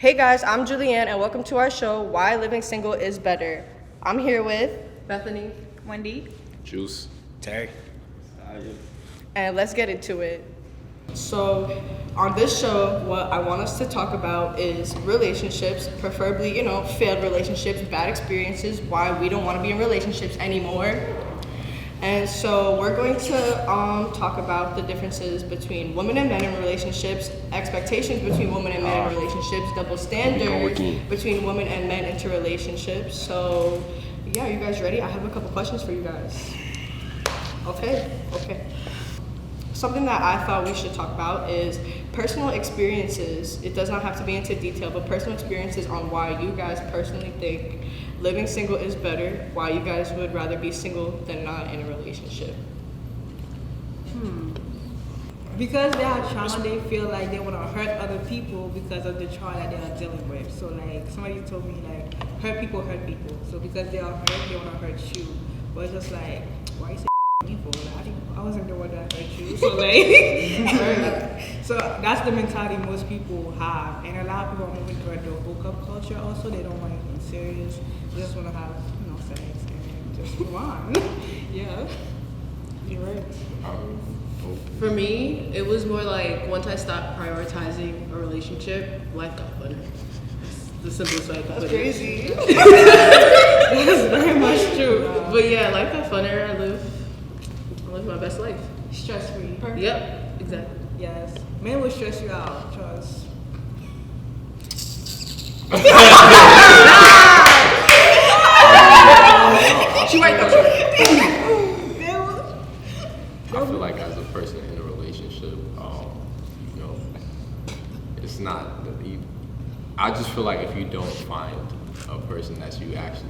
Hey guys, I'm Julianne and welcome to our show, Why Living Single is Better. I'm here with Bethany, Wendy, Juice, Terry, and let's get into it. So, on this show, what I want us to talk about is relationships, preferably, failed relationships, bad experiences, why we don't want to be in relationships anymore. And so we're going to talk about the differences between women and men in relationships, expectations between women and men in relationships, double standards between women and men into relationships. So, yeah, you guys ready? I have a couple questions for you guys. Okay. Something that I thought we should talk about is personal experiences. It does not have to be into detail, but personal experiences on why you guys personally think living single is better, why you guys would rather be single than not in a relationship. because they have trauma, they feel like they want to hurt other people because of the trauma that they are dealing with. So like somebody told me like hurt people. So because they are hurt, they want to hurt you. But it's just like, why you say people? Like, I wasn't the one that hurt you. So like, so that's the mentality most people have, and a lot of people are moving toward the hookup culture. Also, they don't want anything serious. They just want to have sex and just move on. Yeah, you're right. for me, it was more like once I stopped prioritizing a relationship, life got better. That's the simplest way I can put it. That's crazy. That's very much true. But yeah, life got funner. I live my best life. Stress free. Yep, exactly. Yes. Men will stress you out, trust. She right though. I feel like as a person in a relationship, it's not. I just feel like if you don't find a person that you actually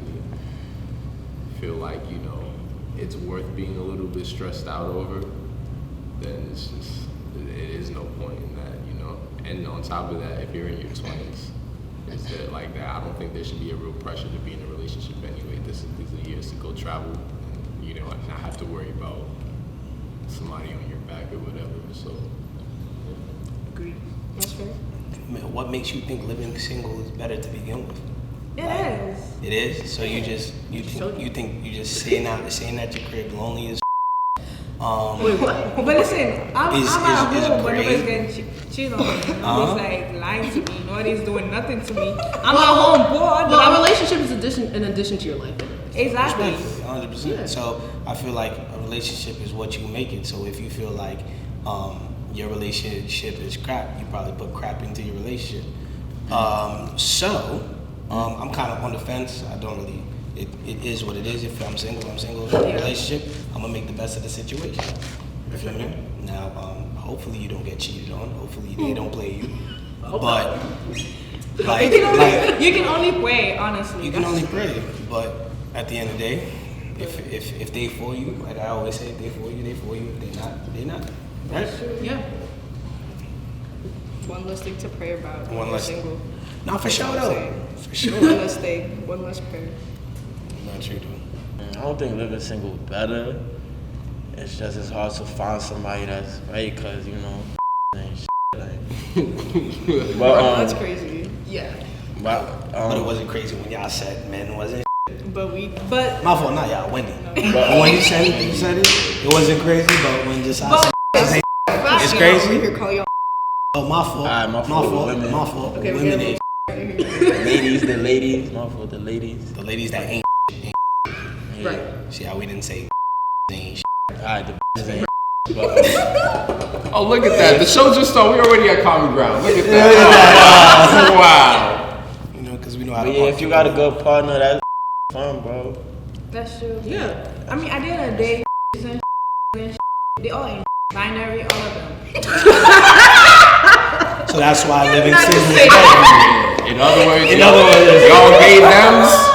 feel like it's worth being a little bit stressed out over, then it is no point in that, And on top of that, if you're in your 20s, it's like that. I don't think there should be a real pressure to be in a relationship anyway. These are years to go travel, and not have to worry about somebody on your back or whatever. So, Agreed. That's fair. what makes you think living single is better to begin with? It is. It is. So you think you just sitting at your crib lonely as. Wait, what? But listen, I'm at home when nobody's getting cheated on me. Nobody's like lying to me. Nobody's doing nothing to me. I'm at home bored. Well, a relationship is in addition to your life. Exactly. 100%. Yeah. So I feel like a relationship is what you make it. So if you feel like your relationship is crap, you probably put crap into your relationship. I'm kind of on the fence. I don't really. It is what it is. If I'm single, I'm single. If I'm in a relationship, I'm gonna make the best of the situation. You feel me? Now, hopefully you don't get cheated on. Hopefully they don't play you. But You can only pray, honestly. you can only pray. But at the end of the day, if they for you, like I always say, if they for you, they for you. If they're not. Right? Yeah. One less thing to pray about. One less. Single. No, for sure though. For sure. One less thing. One less prayer. Not true though. I don't think living single better. It's just it's hard to find somebody that's right, cause and shit, like. But That's crazy. Yeah. But it wasn't crazy when y'all said men wasn't. But My fault, not y'all, Wendy. But when you said it, it wasn't crazy. But when just I said it's crazy. You're calling y'all. Oh, my fault. My fault. Women. My fault. Okay, Women okay. ain't. the ladies. My fault, the ladies. The ladies that ain't. Yeah. Right. See how we didn't say ain't. Alright, the ain't. But, oh, look at that! The show just started. We already at common ground. Look at that! Wow. Because we know how to. if you got a good partner, that's fun, bro. That's true. Yeah. I mean, at the end of the day, they all ain't binary, all of them. So that's why living single is better. In other words,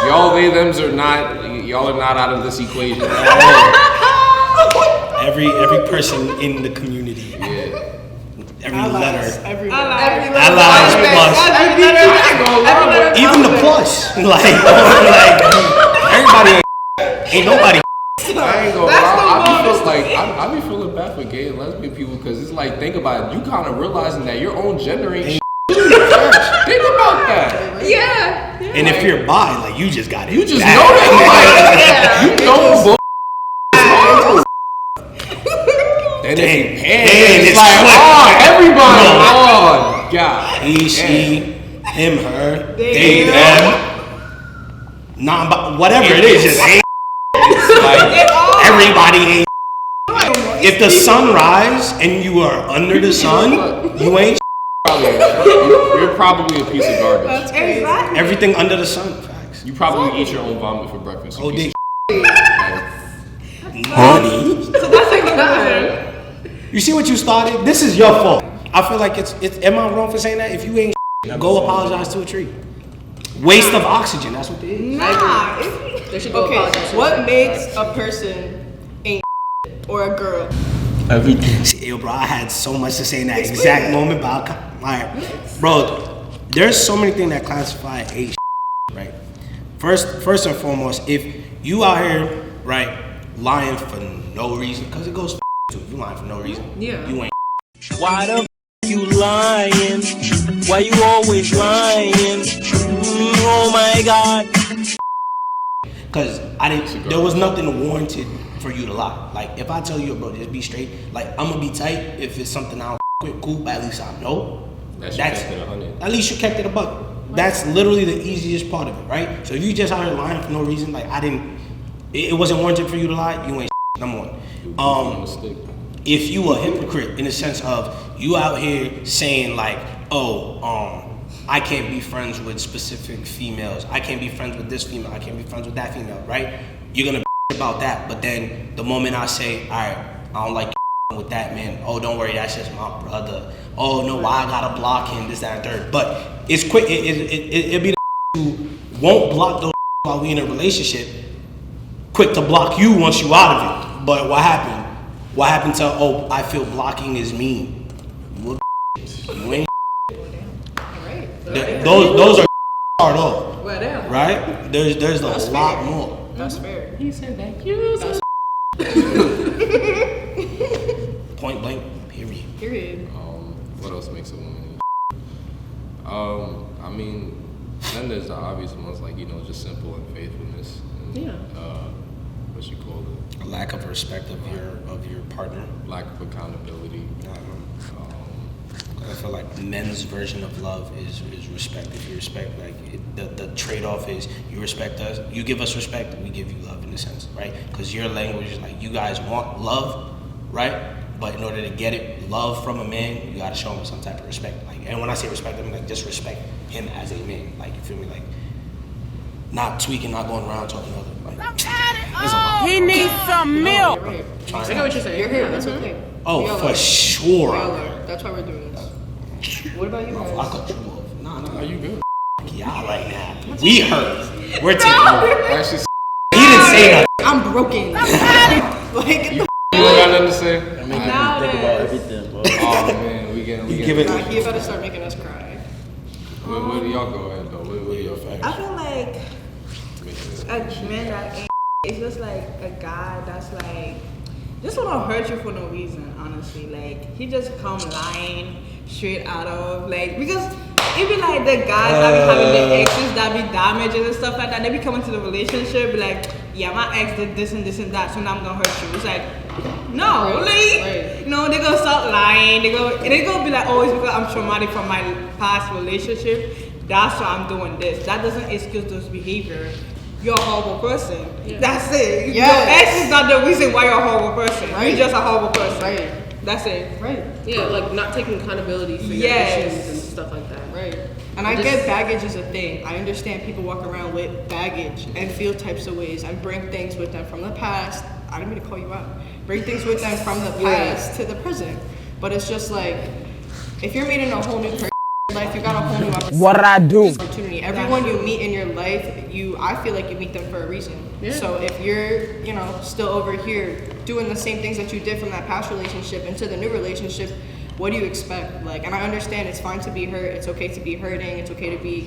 y'all they thems are not. Y'all are not out of this equation. Every person in the community. Yeah. Every letter. Every Allies plus. Even the plus. Like everybody ain't nobody. I ain't gonna lie. I be feeling bad for gay and lesbian people because it's like, think about it. You kind of realizing that your own gender ain't shit. Think about that. And if you're bi, like you just got it. You just bad. know that. Like, you know, bull. And it's like, everybody. Oh, God. He, she, him, her, they, them. Whatever it is, just ain't. It's like everybody ain't. If the sun rise and you are under the sun, you ain't. You're probably a piece of garbage. That's crazy. Exactly. Everything under the sun. Facts. You probably eat your own vomit for breakfast. Oh, dick. So that's a conclusion. You see what you started? This is your fault. I feel like it's. Am I wrong for saying that? If you ain't, go apologize to a tree. Waste of oxygen. That's what it is. Nah. They should go apologize. Okay, what makes a person ain't or a girl? Everything. See, yo, bro, I had so much to say in that exact moment, but bro, there's so many things that classify a right? First and foremost, if you out here, right, lying for no reason, because it goes too. If you lying for no reason, Yeah. you ain't. Why the you lying? Why you always lying? Oh my God. Because there was nothing warranted for you to lie. Like, if I tell you, bro, just be straight, like, I'm gonna be tight if it's something I don't with, cool, but at least I know. At least you kept it a buck. That's literally the easiest part of it, right? So if you just out here lying for no reason, like, it wasn't warranted for you to lie, you ain't number one. If you a hypocrite in the sense of you out here saying like, I can't be friends with specific females. I can't be friends with this female. I can't be friends with that female, right? You're gonna be about that. But then the moment I say, all right, I don't like with that man. Oh, don't worry, that's just my brother. Oh no, why I gotta block him? This, that, and third. But it's quick. It'll be the who won't block those while we in a relationship. Quick to block you once you out of it. But what happened? What happened to I feel blocking is mean. What you ain't. Those are start off, right? There's a lot more. That's fair. He said that. You said Point blank. Period. What else makes a woman? I mean, then there's the obvious ones like just simple and faithfulness. And, Yeah. What you call it? A lack of respect of your partner. Lack of accountability. I feel like men's version of love is respect. If you respect, like the trade-off is you respect us, you give us respect, and we give you love in a sense, right? Because your language is like you guys want love, right? But in order to get it, love from a man, you gotta show him some type of respect. Like, and when I say respect, I mean like just respect him as a man. Like, you feel me? Like, not tweaking, not going around talking to other. Like, He needs some milk. Right. I know what you're saying. You're here. That's okay. oh, We all for are. sure. We all are. That's why we're doing this. What about you I guys? cut you off. Nah. Are you good? Y'all right now. We hurt. We're taking over. Actually, He didn't say nothing. I'm broken. Like, you got nothing to say? I make you think about everything, bro. Oh man, we give it. you better start making us cry. Where do y'all go ahead though? What are your facts? I feel like a man that ain't it's just like a guy that's like just wanna hurt you for no reason, honestly. Like he just come lying straight out of like because it be like the guys that be having the exes that be damaged and stuff like that, they be coming to the relationship be like, yeah, my ex did this and this and that, so now I'm gonna hurt you. It's like, no, like, no, they gonna start lying. They gonna be like, oh, it's because I'm traumatic from my past relationship. That's why I'm doing this. That doesn't excuse those behavior. You're a horrible person. Yeah. That's it. Yes. Your ex is not the reason why you're a horrible person. Right. You're just a horrible person. Right. That's it. Right. Yeah, like not taking accountability for your Yes. issues and stuff like that. Right. And I get baggage is a thing. I understand people walk around with baggage and feel types of ways and bring things with them from the past. I didn't mean to call you out. Bring things with them from the past to the present. But it's just like, if you're meeting a whole new person in your life, you got a whole new opportunity. What did I do? Everyone you meet in your life, I feel like you meet them for a reason. Yeah. So if you're, still over here doing the same things that you did from that past relationship into the new relationship, what do you expect? Like, and I understand it's fine to be hurt. It's okay to be hurting. It's okay to be,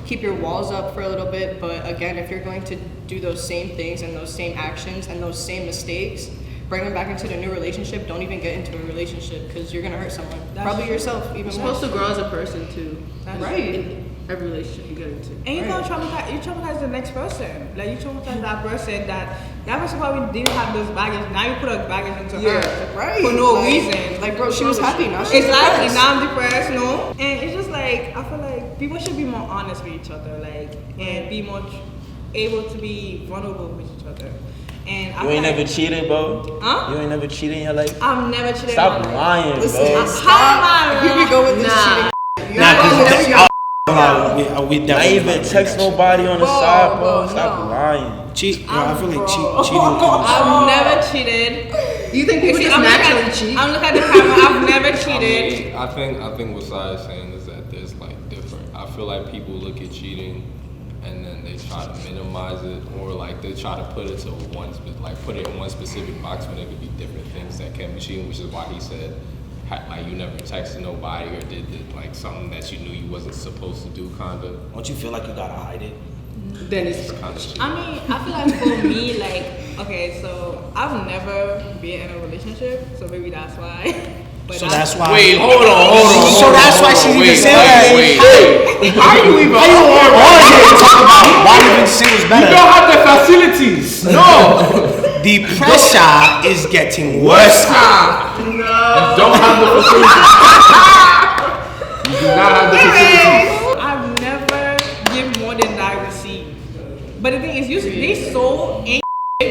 keep your walls up for a little bit. But again, if you're going to do those same things and those same actions and those same mistakes, bring them back into the new relationship. Don't even get into a relationship because you're gonna hurt someone. Probably yourself even You're more. supposed to grow as a person too. Right. every relationship you get into. And you gonna traumatize the next person. Like you traumatize that person that person probably didn't have those baggage. Now you put a baggage into her right. for no Like, reason. Like, bro, she was happy now. She's Exactly. depressed. Now I'm depressed, no? And it's just like I feel like people should be more honest with each other, like, and be more able to be vulnerable with each other. And I You ain't feel never like, cheated, bro? Huh? You ain't never cheated in your life? I've never cheated. Stop in my life. lying, Listen, bro. stop. Here we go with this cheating. Nah, because we Not definitely even text nobody on the Bro, side, bro. bro, Stop no. lying. cheat. I feel like cheating I've never cheated. You think people just I'm naturally looking cheat? I'm looking at the camera. I've never cheated. I think what Sai is saying is that there's like different. I feel like people look at cheating and then they try to minimize it, or like they try to put it to put it in one specific box when it could be different things that can be cheating, which is why he said like you never texted nobody or did like something that you knew you wasn't supposed to do, kind of. Don't you feel like you gotta hide it? Then it's Kind of cheating. I mean, I feel like for me, like, okay, so I've never been in a relationship, so maybe that's why. But So that's why. Wait, hold on. So that's why she's even saying that. Wait. How you even on here to talk about why living single is better? have the facilities. No. The pressure is getting worse. You don't have the facilities. You do not have the facilities. I've never give more than I receive. But the thing is, they so in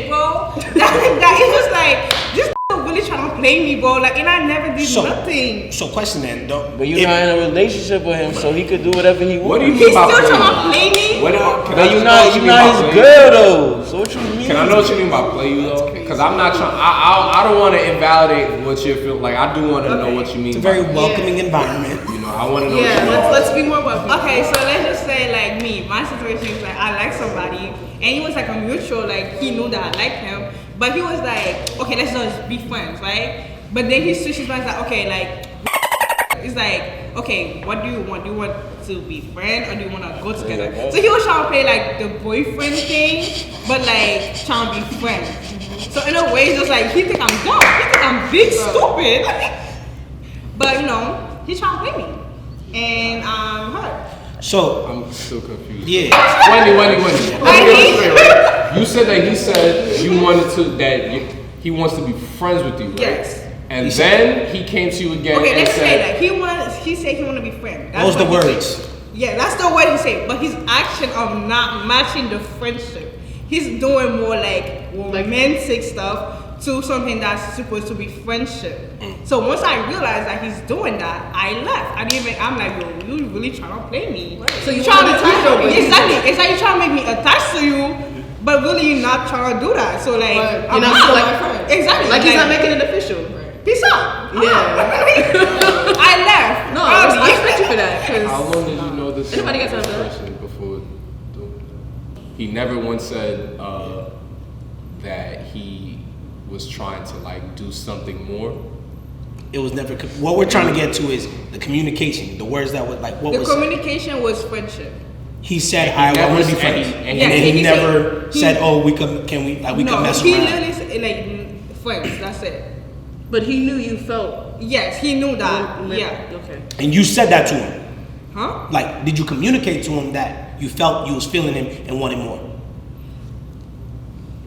bro, that it's just like, this really trying to play me, bro. Like, and I never did nothing. So question then, though. But you're not in a relationship with him, so he could do whatever he wants. What do you He's mean by still play? trying to play me. But you're not his girl, though. So what you mean? Can I know what you mean by play you though? Because I'm not trying. I don't want to invalidate what you feel like. I do want to know what you mean. It's a very by welcoming environment. You know, I want to know. yeah. what you mean. Let's be more welcome. Okay, so let's just say like me, my situation is like I like somebody, and he was like a mutual, like he knew that I liked him, but he was like, okay, let's just be friends, right? But then he switched his mind, like, okay, like, it's like, okay, what do you want? Do you want to be friends or do you want to go together? So he was trying to play like the boyfriend thing, but like trying to be friends. So in a way, it's just like he think I'm dumb, he think I'm big stupid, but you know, he's trying to play me, and I'm hurt. So I'm still confused. yeah, Wendy. You said that he said you wanted to he wants to be friends with you. Right? Yes. And then he came to you again Okay, and let's say said, that he said he wanted to be friends. those the what he words. said. Yeah, that's the word he said. But his action of not matching the friendship, he's doing more like romantic stuff to something that's supposed to be friendship. So once I realized that he's doing that, I left. I'm like, yo, you really trying to play me? So you trying want to touch over you. Exactly. It's like you trying to make me attached to you, but really you're not trying to do that. So like, But I'm you're not not still like like friends. exactly. Like he's not making it official. Peace out. Yeah. I left. No, I Early. respect you for that. how 'cause long did you know this? Anybody got time for that? question before? He never once said that he was trying to like do something more. It was never. What we're trying to get to is the communication. The words that was like what The was. communication was friendship. He said, And he "I want to be never- friends," and and he- then Yeah, he he never said- said, "Oh, we can we mess he around." literally said like friends. That's it. But he knew you felt. Yes, he knew that. Yeah. Okay. And you said that to him. Huh? Like, did you communicate to him that you felt you was feeling him and wanted more?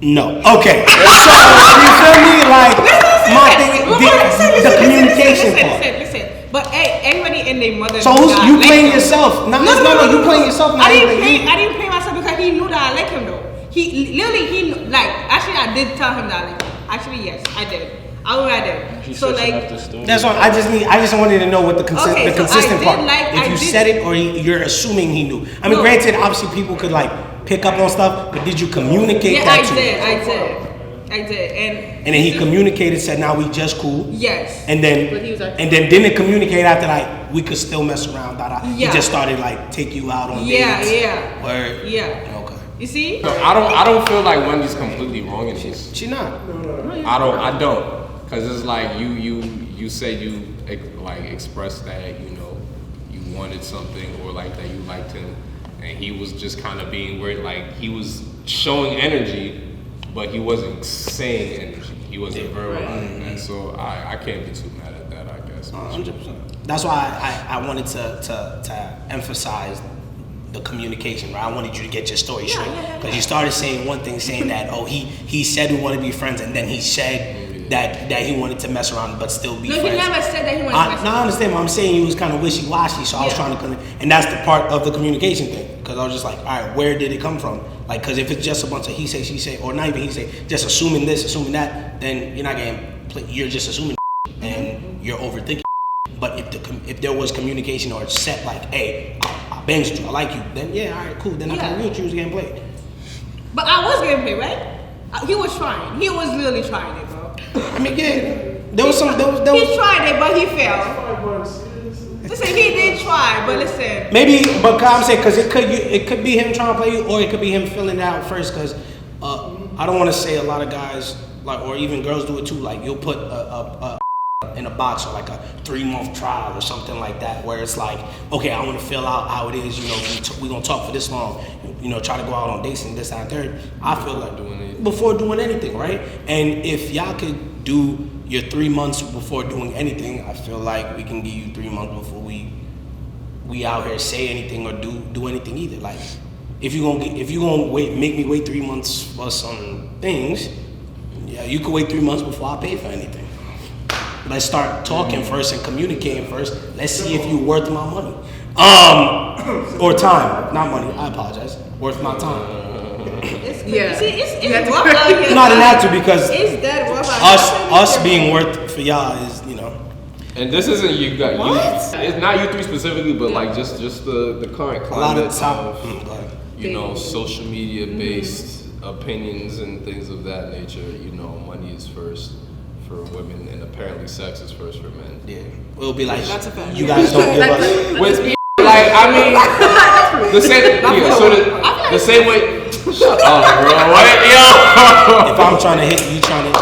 No. Okay. So you feel me? Like my thing, the communication part. Listen. But hey, everybody and their mother. So knew who's that I you liked playing him. yourself? No, you playing yourself. Not I didn't even play. you. I didn't play myself because he knew that I like him though. He literally like actually I did tell him that I like him. Actually yes, I did. I did. He's So switching like up the story. That's all. I just wanted to know what the Okay, the so I consistent did part. like- If I you did- said it or you're assuming he knew. I mean, No. granted, obviously people could like pick up on stuff, but did you communicate yeah, that I to did. him? I did. And then he communicated, said, "Now we just cool." Yes. And But he was then acting- and then didn't communicate after like we could still mess around. He Yeah. just started like take you out on Yeah, dates. yeah. Word. Yeah. Okay. You see? No, I don't feel like Wendy's completely wrong in this. She not. I don't, cause it's like you said you like expressed that you wanted something or like that you liked him, and he was just kind of being weird. Like he was showing energy, but he wasn't saying energy. He wasn't verbalizing, and so I can't be too mad at that. I guess. 100%. That's why I wanted to emphasize the communication, right? I wanted you to get your story straight. yeah. Because you started saying one thing, saying that, oh, he said we want to be friends, and then he said that he wanted to mess around but still be No, friends. he never said that he wanted to mess No, I understand, but I'm saying he was kind of wishy-washy, so I was trying to, and that's the part of the communication thing. Because I was just like, all right, where did it come from? Like, because if it's just a bunch of he say, she say, or not even he say, just assuming this, assuming that, then you're not you're just assuming and you're overthinking. But if there was communication or set like, hey, I banged you, I like you, then yeah, all right, cool. Then I can real choose getting played. But I was getting played, right? He was trying. He was literally trying it, bro. I mean, yeah, there was some. He tried it, but he failed. Listen, he did try, but listen. Maybe, but I'm saying because it could be him trying to play you, or it could be him filling it out first. Because I don't want to say a lot of guys like, or even girls do it too. Like you'll put a in a box or like a 3-month trial or something like that, where it's like, okay, I want to fill out how it is. You know, we gonna talk for this long. You know, try to go out on dates and this, that, and third. I feel like before doing anything, right? And if y'all could do your 3 months before doing anything, I feel like we can give you 3 months before we out here say anything or do anything either. Like if you gonna make me wait 3 months for some things, yeah, you could wait 3 months before I pay for anything. Let's start talking first and communicating first. Let's see if you worth my money. Or time, not money. I apologize. Worth my time. It's Yeah. See, it's rough out here. No, I didn't have to because It's that rough out here. us being worth for y'all is, you know. And this isn't you got you. It's not you three specifically, but like just the current A lot climate of time. of Go ahead. you know social media based opinions and things of that nature. You know, money is first for women, and apparently sex is first for men. Yeah, it'll be like That's a fact. you guys don't give us. With like I mean the same the same way. Shut up, bro. What, yo? If I'm trying to hit you, trying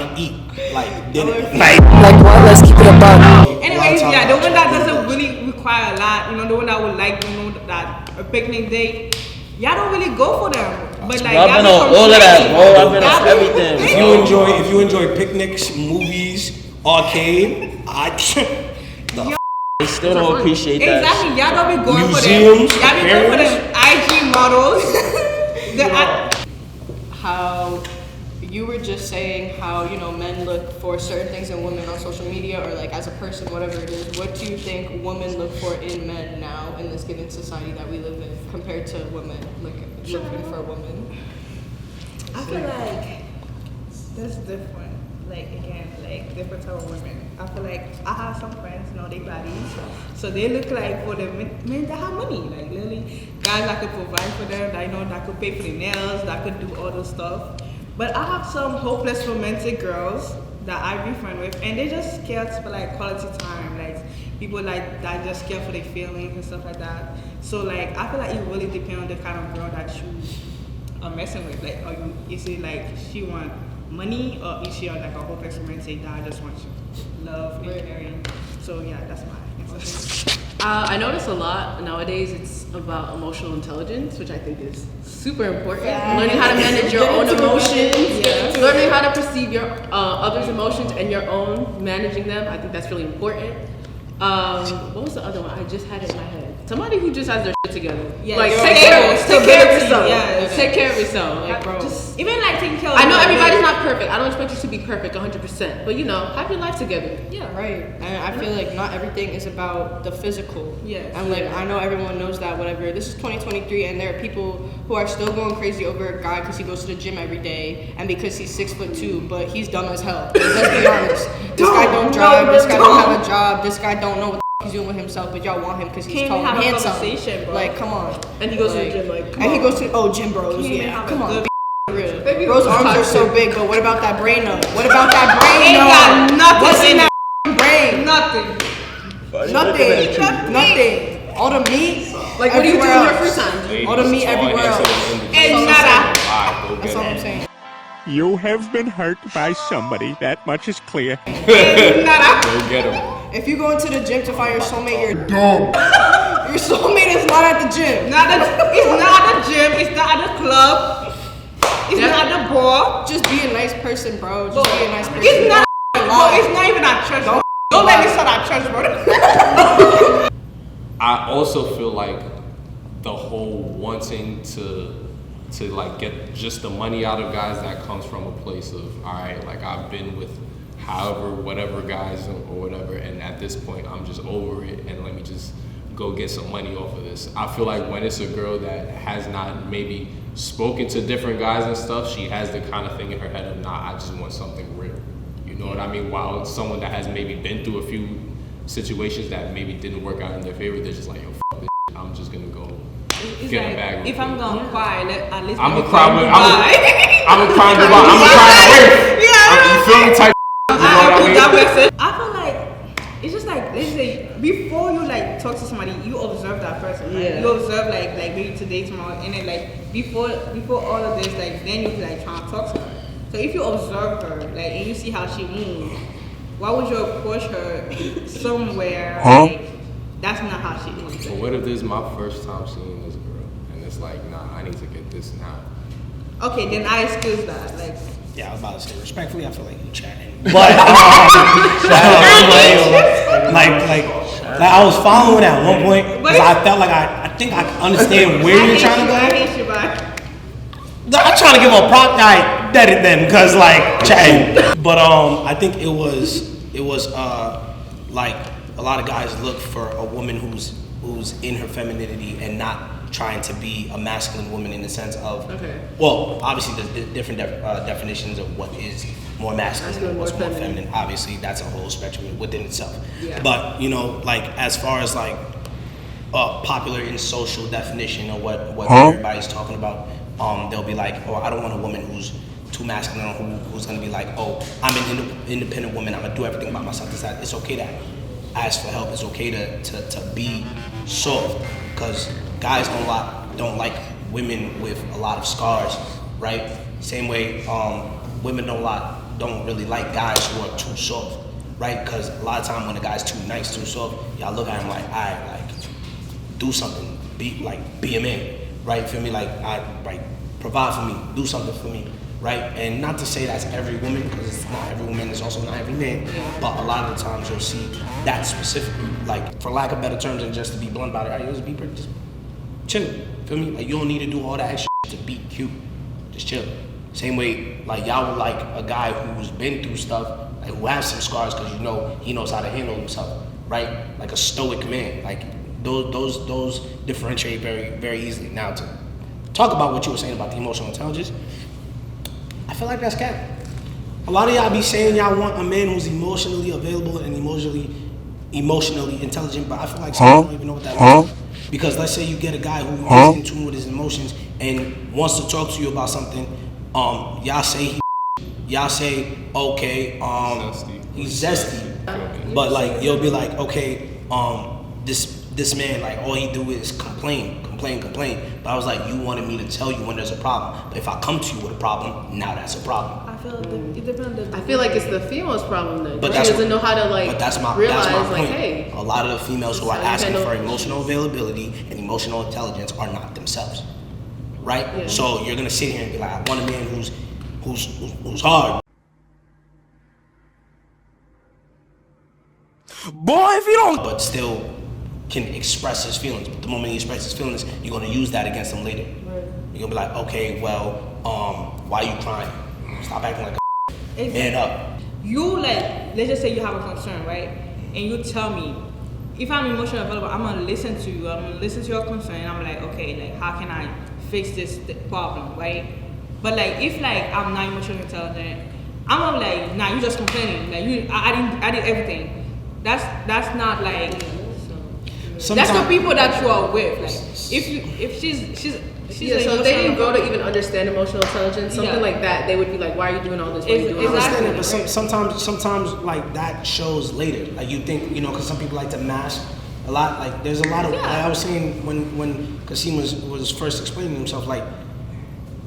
to eat like dinner. Like what? Let's keep it a buck. Anyways, yeah, the one that doesn't really require a lot, you know, the one that would like, you know, that a picnic date, y'all don't really go for them. But like, Bro, I've been on all of that, bro. I've been on everything. If you enjoy picnics, movies, arcade, They still don't appreciate that. Exactly, y'all don't be going Museums, for them. Y'all be going for them IG models. How you were just saying how, you know, men look for certain things in women on social media or like as a person, whatever it is. What do you think women look for in men now in this given society that we live in compared to women looking for women? I feel like that's different. Like again, like different type of women. I feel like I have some friends, you know, they bodies, so they look like for the men that have money, like literally guys that could provide for them, that you know that could pay for their nails, that could do all those stuff. But I have some hopeless romantic girls that I be friends with, and they just scared for like quality time, like people like that just care for their feelings and stuff like that. So like I feel like it really depends on the kind of girl that you are messing with. Like, is it like she want money, or is she like a hopeless romantic that I just want love and caring? So yeah, that's my answer. I notice a lot nowadays it's about emotional intelligence, which I think is super important. Learning how to manage your own emotions, learning how to perceive your others' emotions and your own, managing them. I think that's really important. What was the other one? I just had it in my head. Somebody who just has their shit together. Yeah, like your take care of yourself. yes. Take care of yourself. Like, bro. Even like taking care of I know your everybody's body. not perfect. I don't expect you to be perfect 100%, but you know, have your life together. Yeah, right. And I feel like not everything is about the physical. Yes. And like I know everyone knows that, whatever. This is 2023, and there are people who are still going crazy over a guy because he goes to the gym every day and because he's 6'2", but he's dumb as hell. Let's be honest. This guy don't drive. This guy don't have a job. This guy don't know what he's doing with himself, but y'all want him because he's Can't tall even and have a handsome. conversation, bro. Like, come on. And he goes to the gym like, And he goes to gym bros. Can't even Yeah, have a come on. good Be real. Baby, Bro's who's arms are so toxic? big, but what about that brain though? What about that brain Ain't though? got nothing What's in in that brain? Nothing. Nothing. All the meat. like what do you do in everywhere your free else. time? All the meat everywhere else. And nada. That's all I'm saying. You have been hurt by somebody, that much is clear. Nada. Go get him. If you go into the gym to find your soulmate, you're dumb. Your soulmate is not at the gym. It's not at the gym. It's not at the club. It's not at the bar. Just be a nice person, bro. Just be a nice person. It's not. Don't Bro, lie. it's not even at church. Don't let me start at church, bro. I also feel like the whole wanting to like get just the money out of guys, that comes from a place of, all right, like I've been with whatever guys or whatever, and at this point I'm just over it, and let me just go get some money off of this. I feel like when it's a girl that has not maybe spoken to different guys and stuff, she has the kind of thing in her head of, nah, I just want something real. You know what I mean? While someone that has maybe been through a few situations that maybe didn't work out in their favor, they're just like, yo, f this shit. I'm just gonna go It's get like, a bag. if I'm gonna cry, at least I'm let a me cry cry with, goodbye. I'm a cry goodbye. I'm a cry away. You feel me? Type. You know what I mean? That message. I feel like it's just like, let's say, before you like talk to somebody, you observe that person, right? Yeah. You observe like maybe today, tomorrow, and then like before all of this, like then you like trying to talk to her. So if you observe her, like, and you see how she moves, why would you approach her somewhere like that's not how she moves? But what if this is my first time seeing this girl, and it's like, nah, I need to get this now. Okay, then I excuse that. Like, Yeah, I was about to say, respectfully, I feel like you chatting. But like I was following at one point because I felt like I think I understand where you're trying to go. I hate you, bye. I'm trying to give a prop guy dead it then because like chatting. But I think it was like a lot of guys look for a woman who's in her femininity and not trying to be a masculine woman in the sense of, well, obviously there's different definitions of what is more masculine and what's more feminine. Obviously, that's a whole spectrum within itself. Yeah. But, you know, like as far as like popular in social definition or what everybody's talking about, they'll be like, oh, I don't want a woman who's too masculine or who's gonna be like, oh, I'm an independent woman, I'm gonna do everything by myself. It's okay to ask for help. It's okay to be soft, because guys don't like women with a lot of scars, right? Same way women don't really like guys who are too soft, right? Because a lot of time when a guy's too nice, too soft, y'all look at him like, alright, like do something, be a man, right? Feel me? Like provide for me, do something for me, right? And not to say that's every woman, because it's not every woman, it's also not every man, but a lot of the times you'll see that specifically, like for lack of better terms and just to be blunt about it, right? Just chill, feel me? Like you don't need to do all that extra to be cute, just chill. Same way, like y'all would like a guy who's been through stuff, like who has some scars, because you know he knows how to handle himself, right? Like a stoic man, like those differentiate very, very easily. Now to talk about what you were saying about the emotional intelligence, I feel like that's cap. A lot of y'all be saying y'all want a man who's emotionally available and emotionally intelligent, but I feel like some people don't even know what that means. Because let's say you get a guy who is in tune with his emotions and wants to talk to you about something, y'all say okay, he's zesty, but like you'll be like, okay, this man, like all he do is complain. But I was like, you wanted me to tell you when there's a problem, but if I come to you with a problem, now that's a problem. I feel like it depends on the I feel like it's the female's problem then. But She doesn't know how to that's my realize point. like, hey. A lot of the females who are So you asking handle- for emotional availability and emotional intelligence are not themselves, right? Yeah. So you're gonna sit here and be like, I want a man who's hard. Boy, if you don't. But still can express his feelings. But the moment he expresses his feelings, you're gonna use that against him later. Right. You're gonna be like, okay, well, why you crying? Stop acting like a man up. You like, let's just say you have a concern, right? And you tell me, if I'm emotionally available, I'm gonna listen to you. I'm gonna listen to your concern. And I'm like, okay, like how can I fix this problem, right? But like if like I'm not emotionally intelligent, I'm gonna be like, nah, you just complaining. Like I did everything. That's not like. That's the people that you are with. Like if she's Yeah, so if they didn't grow to even understand emotional intelligence, something like that, they would be like, why are you doing all this? Why are you doing all this? I understand it, but sometimes like that shows later. Like you think, you know, because some people like to mask a lot. Like there's a lot of, like I was saying when Kasim was first explaining himself, like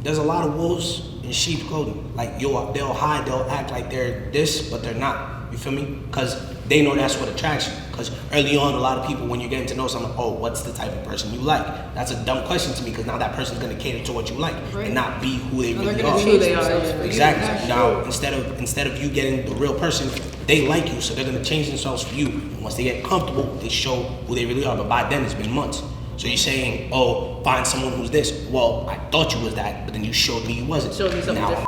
there's a lot of wolves in sheep's clothing. Like they'll hide, they'll act like they're this, but they're not. You feel me? Because they know that's what attracts you. Because early on, a lot of people, when you're getting to know someone, oh, what's the type of person you like? That's a dumb question to me, because now that person's going to cater to what you like and not be who they really are. Who they are. Exactly. Now, instead of you getting the real person, they like you, so they're going to change themselves for you. And once they get comfortable, they show who they really are. But by then, it's been months. So you're saying, oh, find someone who's this. Well, I thought you was that, but then you showed me you wasn't. Showed me something Now, different.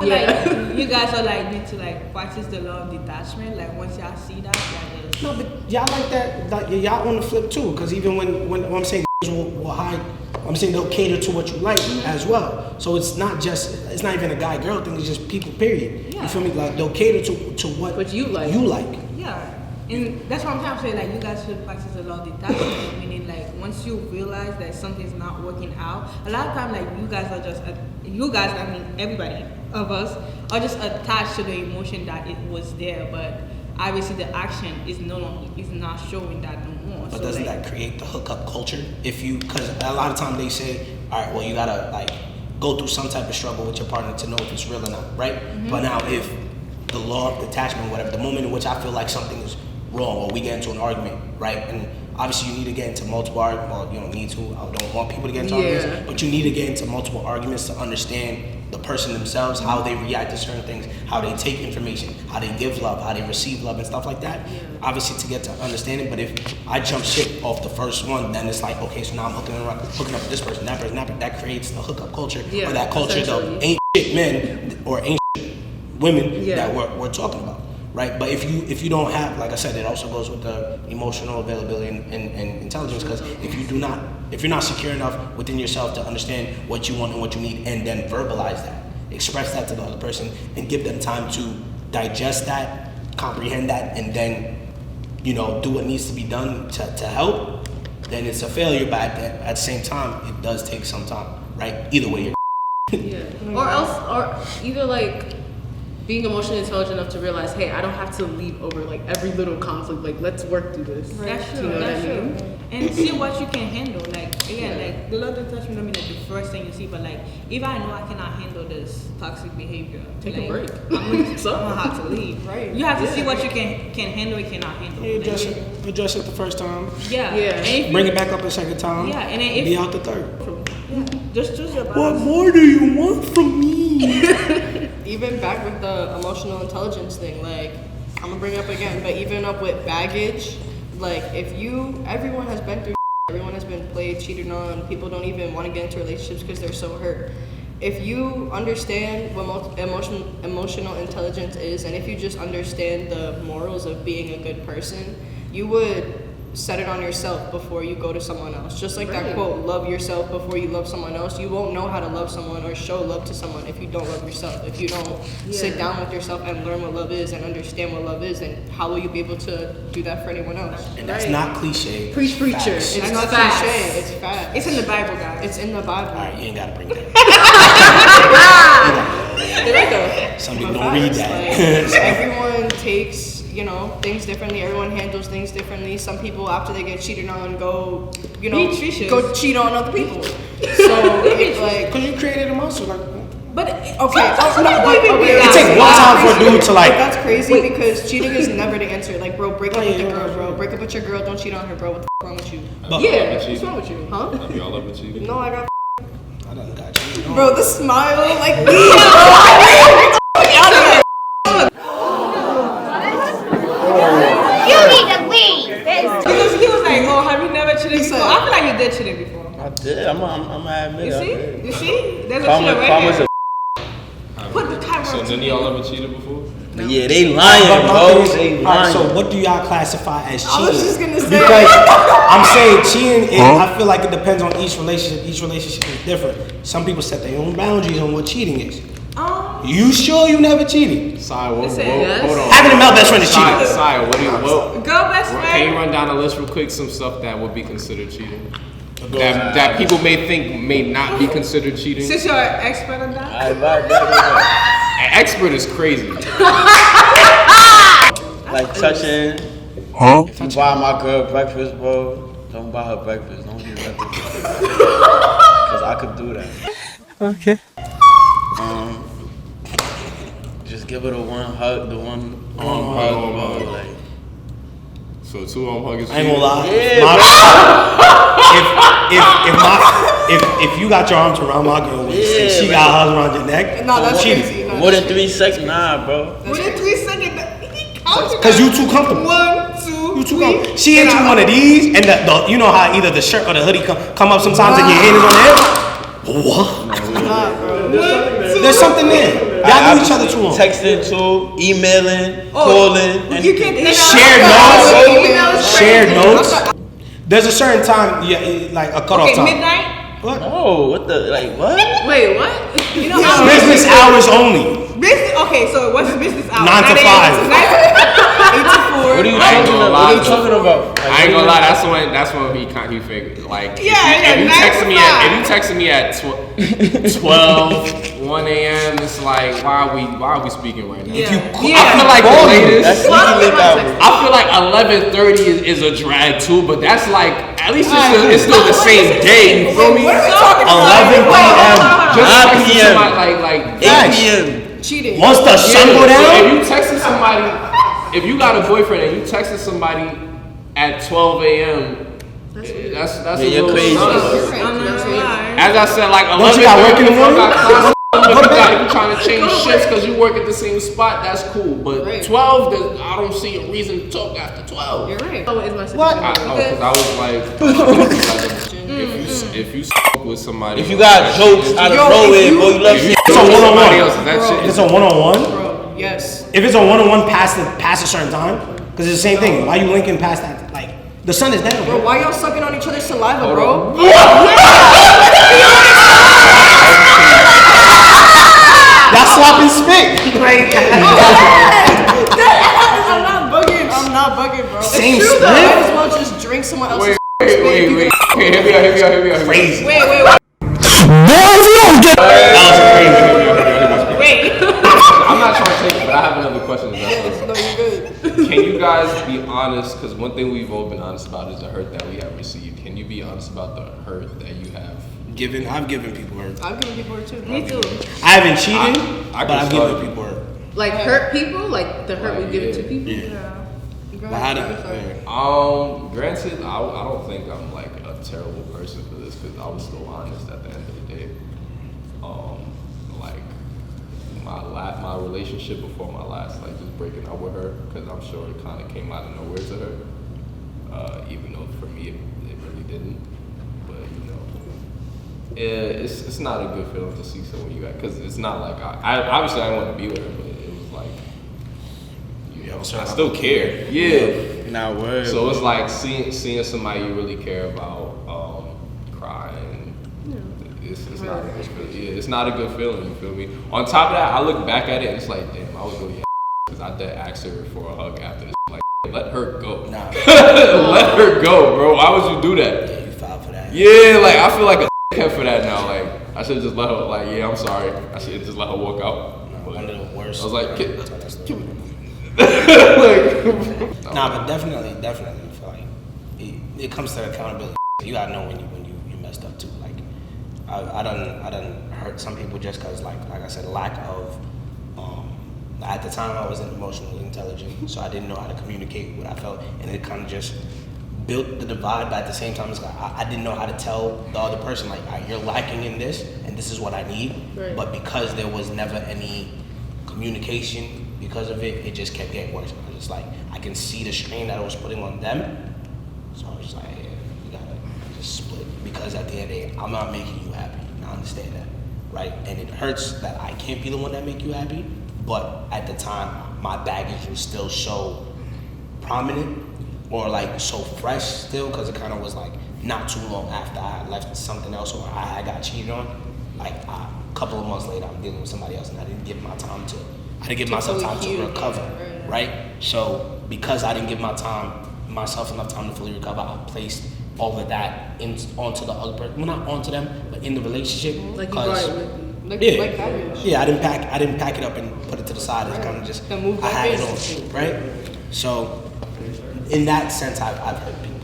Like, you guys are like need to like practice the law of detachment. Like once y'all see that, y'all just. no, but y'all like that. Like, y'all on the flip too, because even when I'm saying will hide, I'm saying they'll cater to what you like as well. So it's not even a guy girl thing. It's just people. Period. Yeah. You feel me? Like they'll cater to what you like. You like. Yeah, and that's what I'm trying to say. Like, you guys should practice a lot of detachment, meaning like once you realize that something's not working out, a lot of times like you guys are just, I mean everybody of us are just attached to the emotion that it was there, but obviously the action is not showing that no more. But So, doesn't like, that create the hookup culture? Because a lot of times they say, all right, well, you gotta like go through some type of struggle with your partner to know if it's real or not, right? But now if the law of detachment, whatever, the moment in which I feel like something is wrong or we get into an argument, right? And obviously you need to get into multiple arguments. Well, you don't need to. I don't want people to get into arguments, but you need to get into multiple arguments to understand the person themselves, how they react to certain things, how they take information, how they give love, how they receive love and stuff like that. Obviously to get to understand it, but if I jump ship off the first one, then it's like, okay, so now I'm hooking up with this person, that person, that creates the hookup culture, or that culture of ain't shit men or ain't shit women that we're talking about. Right, but if you don't have, like I said, it also goes with the emotional availability and intelligence. Because if you're not secure enough within yourself to understand what you want and what you need, and then verbalize that, express that to the other person, and give them time to digest that, comprehend that, and then do what needs to be done to help, then it's a failure. But at the same time, it does take some time. Right, either way. Or either like being emotionally intelligent enough to realize, hey, I don't have to leave over like every little conflict. Like, let's work through this. That's true. You know That's what I true. mean? And see what you can handle. Like again, like the love of touch don't mean like the first thing you see, but like if I know I cannot handle this toxic behavior, Take like, a break. I'm gonna have to leave. Right. You have to see what you can handle and cannot handle. You Like, address it the first time. Yeah. Yeah. And if Bring you- it back up the second time. Yeah, and then if be out the third. just choose your What battles. more do you want from me? Even back with the emotional intelligence thing, like I'm gonna bring it up again, but even up with baggage, like everyone has been through, everyone has been played, cheated on. People don't even want to get into relationships because they're so hurt. If you understand what emotional intelligence is, and if you just understand the morals of being a good person, you would set it on yourself before you go to someone else. Just like that quote, love yourself before you love someone else. You won't know how to love someone or show love to someone if you don't love yourself. If you don't sit down with yourself and learn what love is and understand what love is, then how will you be able to do that for anyone else? And that's not cliche. Preach, preacher. Facts. It's not facts. cliche, it's fact. It's in the Bible, guys. It's in the Bible. All right, you ain't gotta bring that. There I go. Some people But don't read facts, that. like, everyone takes, things differently. Everyone handles things differently. Some people, after they get cheated on, go cheat on other people. So, it's like, Because you created a monster. Like, But okay, it takes one time for a dude to like. But that's crazy because cheating is never the answer. Like, bro, break up with your girl, bro. Break up with your girl. Don't cheat on her, bro. What the f wrong with you? What's wrong with you? Huh? Have y'all ever cheated? No, I got. I done got you. Bro, the smile, like, You need to leave. he was like, oh, have you never cheated before? I feel like you did cheating before. I did. I'm gonna admit You I see? did. You see? There's a Karma- cheater right karma's there. a Put the camera So on none of y'all ever cheated before? Yeah, they lying, bro. They Alright, lying. so what do y'all classify as cheating? I was just gonna say. Because I'm saying cheating, I feel like it depends on each relationship. Each relationship is different. Some people set their own boundaries on what cheating is. You sure you never cheated? Sai, hold yes. on. Having a male best friend is cheating. Sai, Girl best can you friend. run down a list real quick? Some stuff that would be considered cheating. That people may think may not be considered cheating. Since you're an expert on that. An expert is crazy. Like touching. If you buy my girl breakfast, bro, don't buy her breakfast. Don't give her breakfast. Cause I could do that. Okay. Just give her the one hug, the one arm hug, bro. Like, So 2 arm huggers. I ain't gonna lie. yeah, If you got your arms around my girl and she got her arms around your neck, No, that's cheating. crazy. No, more than 3 seconds, nah, bro. Within 3 seconds, Cause you too comfortable. 1, 2, You too comfortable. She into one of these, and the you know how either the shirt or the hoodie come up sometimes, and your hand is on the hip. What? There's something there. Y'all know each other too long. Texting too, emailing, calling, and shared notes. Shared notes. There's a certain time, yeah, like a cutoff time. Midnight. What? Oh, what the what? Wait, what? You know how Business hours only. Okay, so what's business hours? 9 to 5. 8 to 4. What are you talking about? What are you talking about? I ain't gonna lie, that's when he figured like Yeah, if you texting me at 12, 1 a.m. it's like why are we speaking right now? Yeah. I feel like the latest. I I feel like 11:30 is a drag too, but that's like at least it's still the same day. You feel me? What are we talking about? 11 p.m. Just 9 texting p.m. somebody like 8 p.m. Cheating. Once the sun go So down, if you texting somebody, if you got a boyfriend and you texting somebody at 12 a.m. That's Yeah, a you're little crazy. sus. As I said, like 11. Don't you got work in the morning? If you trying to change shifts because you work at the same spot, that's cool. But 12, I don't see a reason to talk after 12. You're right. Oh, is my sister. What? Because I was like, if you spoke with somebody, If you got jokes out of nowhere, boy, you love if shit. you It's a talk to one-on-one. somebody else, that shit if it's is a one-on-one, Bro, yes. if it's a one-on-one past a certain time, because it's the same thing. Why you linking past that? Like the sun is down, Bro, bro. why y'all sucking on each other's saliva, bro? Y'all slop and spit. Like I'm not bugging, bro. Same It's true, spit? though. Might as well just drink someone else's Wait. Okay, here we go. crazy. Wait. I'm not trying to take it, but I have another question. No, you're good. Can you guys be honest? Because one thing we've all been honest about is the hurt that we have received. Can you be honest about the hurt that you have? I've given people hurt. I've given people hurt too. Me too. I haven't cheated, I but I've can given start. people hurt. Like hurt people, like the hurt we give it to people. Yeah. Go But how ahead. do Granted, I don't think I'm like a terrible person for this because I was still honest at the end of the day. Like my relationship before my last, like just breaking up with her, because I'm sure it kind of came out of nowhere to her, even though for me it really didn't. But you know, it's not a good feeling to see someone you got, because it's not like I obviously I want to be with her, but it was like. I still care. Yeah. Not word. So it's like seeing somebody you really care about crying. It's not a good feeling. Yeah, it's not a good feeling. You feel me? On top of that, I look back at it and it's like, damn, I was really because I did ask her for a hug after this. Like, let her go. Nah. Let her go, bro. Why would you do that? Yeah, you filed for that. Yeah, like I feel like a head for that now. Like I should just let her. Like, yeah, I'm sorry. I should just let her walk out. No, one of the worst. I was like, Nah, but definitely, I feel like it comes to accountability. You gotta know when you messed up too. Like, I done hurt some people just cause like I said, lack of. At the time, I wasn't emotionally intelligent, so I didn't know how to communicate what I felt, and it kind of just built the divide. But at the same time, it's like I didn't know how to tell the other person like, you're lacking in this, and this is what I need. Right. But because there was never any communication, because of it, it just kept getting worse. I was just like, I can see the strain that I was putting on them. So I was just like, yeah, we gotta just split. Because at the end of the day, I'm not making you happy. I understand that, right? And it hurts that I can't be the one that make you happy. But at the time, my baggage was still so prominent or like so fresh still, because it kind of was like not too long after I had left something else or I had got cheated on. Like a couple of months later, I'm dealing with somebody else, and I didn't give myself time to recover, right? So because I didn't give myself enough time to fully recover, I placed all of that onto the other person. Well, not onto them, but in the relationship. Like you brought it with you. Like baggage. Yeah, I didn't pack it up and put it to the side. It's kind of just Then move I had it back on, right? So in that sense, I've hurt people.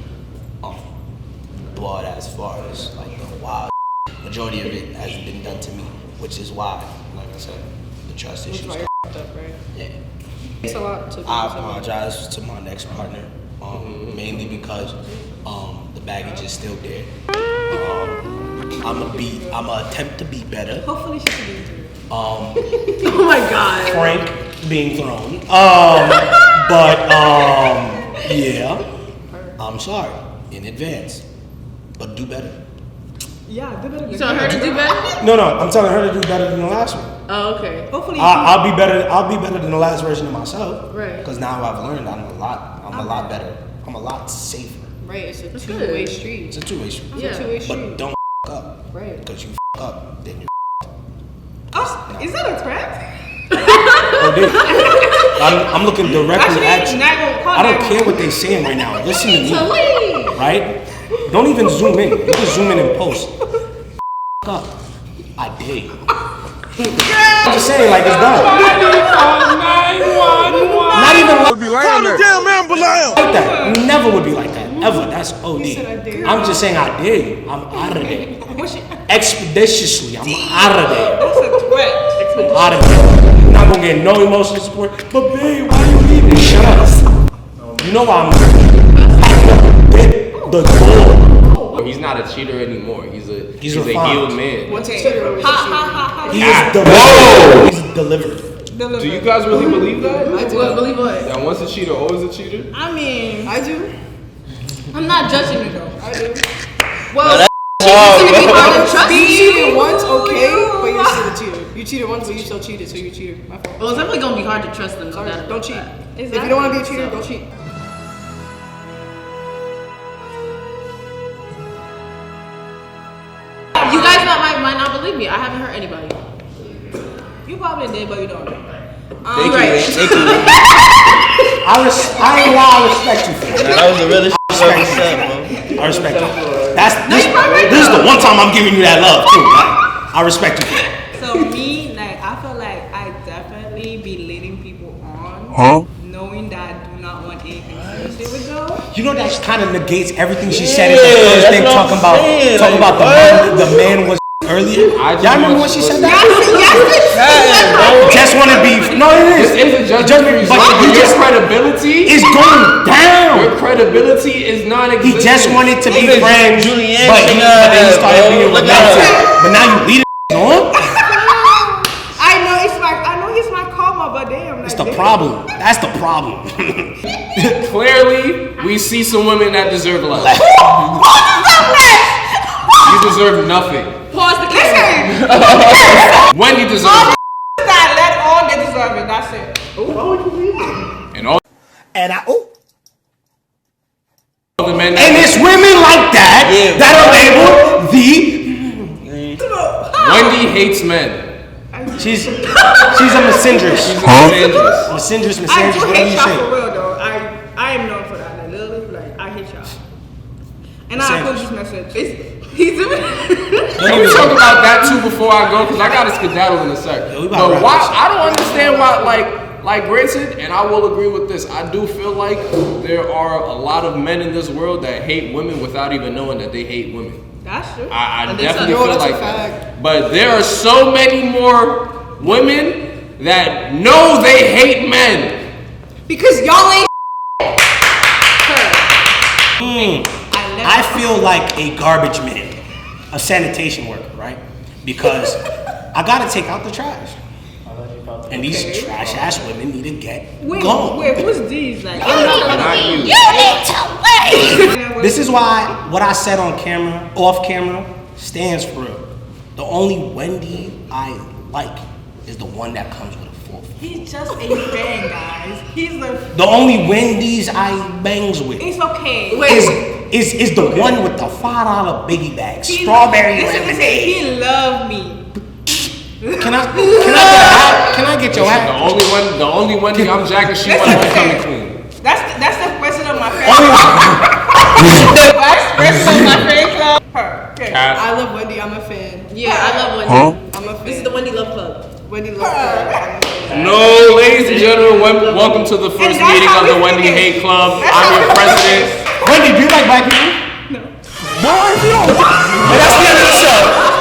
But as far as like the wild, majority of it has been done to me, which is why, like I said, the trust issues. That's why you're up, right? Yeah. It's a lot to do. I apologize to my next partner, mainly because the baggage is still there. I'ma attempt to be better. Hopefully she can do it. Oh my god. Frank being thrown. But Yeah, I'm sorry in advance, but do better. Yeah, do better. You telling her to do better? No, I'm telling her to do better than the last one. Oh, okay. Hopefully, I'll be better. I'll be better than the last version of myself. Right. Because now I've learned I'm a lot better. I'm a lot safer. Right, it's a That's two-way good. street. It's a two-way street. Yeah. It's a two-way But street. don't up. Right. Because you up, then you oh, is that a threat? Oh, dude. I'm looking directly at Actually, you. not I don't care what they're saying right now. Listen to me. Right? Don't even zoom in. You can zoom in and post. Up. I dare you. I'm just saying, like, it's done. Not even like that. Never would be like that. Ever. That's OD. I'm just saying, I dare you. I'm out of there. Expeditiously, I'm out of there. That's a threat. I'm out of there. I'm not gonna get no emotional support. But babe, why you leaving? Shut up. You know why I'm the door. He's not a cheater anymore. He's a refined. healed man. Once a cheater, always a cheater. He is delivered. He's delivered. Do you guys really believe that? I do. Believe what? That once a cheater, always a cheater? I mean, I do. I'm not judging it though. I do. Well, cheating's gonna be hard to trust. You cheated once, okay, but you're still a cheater. You cheated once, but you still cheated, so you're a cheater. My fault. Well, it's definitely gonna be hard to trust them. Sorry, don't cheat. If Exactly. you don't want to be a cheater, don't cheat. You guys might not believe me. I haven't hurt anybody. You probably did, but you don't. Thank right. you. Thank you. I ain't lie, I respect you for that. That was the realest shit I've ever said, bro. I respect you. This is the one time I'm giving you that love too. I respect you for that. So me, like, I feel like I definitely be leading people on, knowing that I do not want anything serious with them. You know that kind of negates everything she said in the first thing, that's what I'm saying. talking Like, about the man was earlier. Y'all remember when she said that? Just want to be. No, it is. This isn't just But you your just credibility. is going down. Your credibility is non-existent. He just wanted to be Even friends, Julianne but then he started bro. being Look at romantic. her. But now you lead on. I know he's my karma, but damn, like, That's the damn. problem. That's the problem. Clearly, we see some women that deserve less. You deserve nothing. Pause the camera. Wendy deserves That let all they deserve it. That's it. and all the men And it's women like that that are labeled the. Wendy hates men. She's a misandrous. She's a misandrous. Misandrous, I do whatever you hate y'all say. for real though. I am known for that. Like literally, like I hate y'all. And I Same. put this message. He's doing. Can we talk about that too before I go? Because I got to skedaddle in a sec. we about to But wrap why? this up. I don't understand why. Like granted, and I will agree with this. I do feel like there are a lot of men in this world that hate women without even knowing that they hate women. That's true. I think definitely so. feel No, that's a like that. fact. But there are so many more women that know they hate men. Because y'all ain't. I feel like a garbage man, a sanitation worker, right? Because I gotta take out the trash. And these trash ass women need to get gone. Wait, who's these? Like, Not you. This is why what I said on camera, off camera, stands for real. The only Wendy I like is the one that comes with a full. he's just a fan, guys. He's The only Wendy's I bangs with It's okay. is the one with the $5 biggie bag, strawberry Listen, lemonade. he loved me. Can I get your hat? The only Wendy I'm jacking, she wants to come clean. That's the president of my fan club. The vice president of my fan club. Her. Okay. Cat. I love Wendy. I'm a fan. Yeah, I love Wendy. I'm a fan. This is the Wendy Love Club. Wendy love her. I'm a fan. No, ladies and gentlemen, welcome to the first that's meeting how of the we Wendy finish. Hate Club. That's I'm how your we president. Wendy, do you like black people? No. Boy, if you don't. And that's the end of the show.